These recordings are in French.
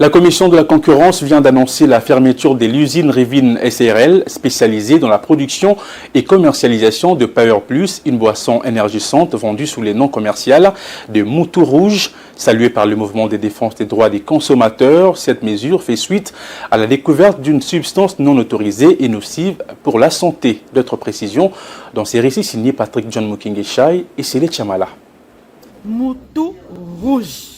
La Commission de la concurrence vient d'annoncer la fermeture de l'usine Rivine SRL spécialisée dans la production et commercialisation de Power Plus, une boisson énergisante vendue sous les noms commercial de Moutou Rouge. Saluée par le mouvement de défense des droits des consommateurs, cette mesure fait suite à la découverte d'une substance non autorisée et nocive pour la santé. D'autres précisions dans ces récits signés Patrick John Mukingeshai et Célé Chamala. Moutou Rouge.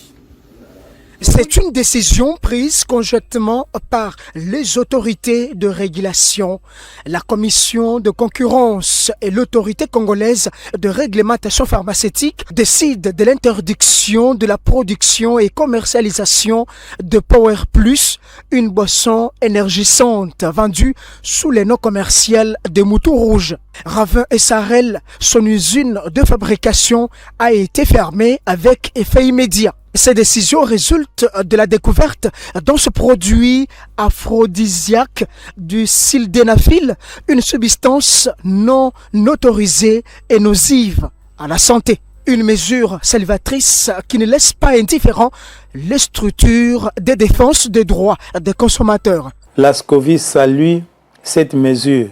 C'est une décision prise conjointement par les autorités de régulation, la Commission de concurrence et l'autorité congolaise de réglementation pharmaceutique décident de l'interdiction de la production et commercialisation de Power Plus, une boisson énergisante vendue sous les noms commerciaux de Moutou Rouge. Ravin SRL, son usine de fabrication a été fermée avec effet immédiat. Ces décisions résultent de la découverte dans ce produit aphrodisiaque du sildenafil, une substance non autorisée et nocive à la santé. Une mesure salvatrice qui ne laisse pas indifférent les structures de défense des droits des consommateurs. L'ASCOVI salue cette mesure,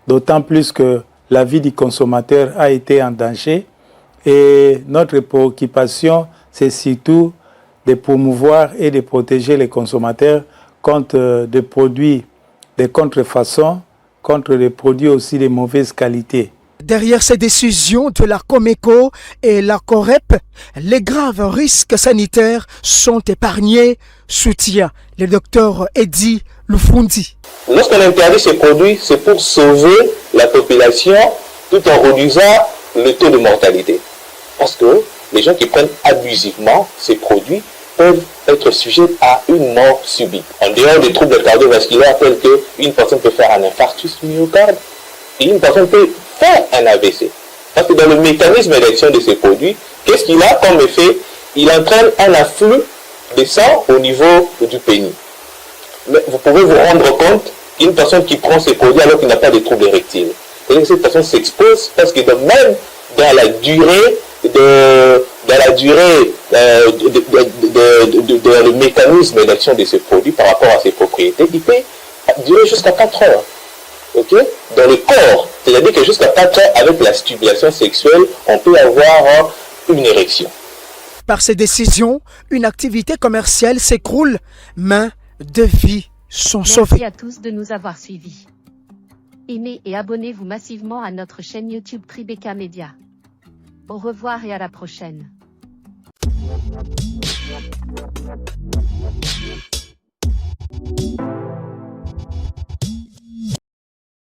d'autant plus que la vie du consommateur a été en danger et notre préoccupation, c'est surtout de promouvoir et de protéger les consommateurs contre des produits de contrefaçon, contre des produits aussi de mauvaise qualité. Derrière ces décisions de la Comeco et la Corep, les graves risques sanitaires sont épargnés, soutient le docteur Eddy Lufundi. Lorsqu'on interdit ces produits, c'est pour sauver la population tout en réduisant le taux de mortalité. Parce que les gens qui prennent abusivement ces produits peuvent être sujets à une mort subite. En dehors des troubles cardiovasculaires tels qu'une personne peut faire un infarctus du myocarde et une personne peut faire un AVC. Parce que dans le mécanisme d'action de ces produits, qu'est-ce qu'il a comme effet? Il entraîne un afflux de sang au niveau du pénis. Mais vous pouvez vous rendre compte qu'une personne qui prend ces produits alors qu'il n'a pas de troubles érectiles, c'est-à-dire que cette personne s'expose parce que même dans la durée le mécanisme d'action de ces produits par rapport à ses propriétés, il peut durer jusqu'à 4 heures. Okay? Dans le corps, c'est-à-dire que jusqu'à 4 heures, avec la stimulation sexuelle, on peut avoir une érection. Par ces décisions, une activité commerciale s'écroule, main de vie sont sauvées. Merci à tous de nous avoir suivis. Aimez et abonnez-vous massivement à notre chaîne YouTube Tribeca Media. Au revoir et à la prochaine.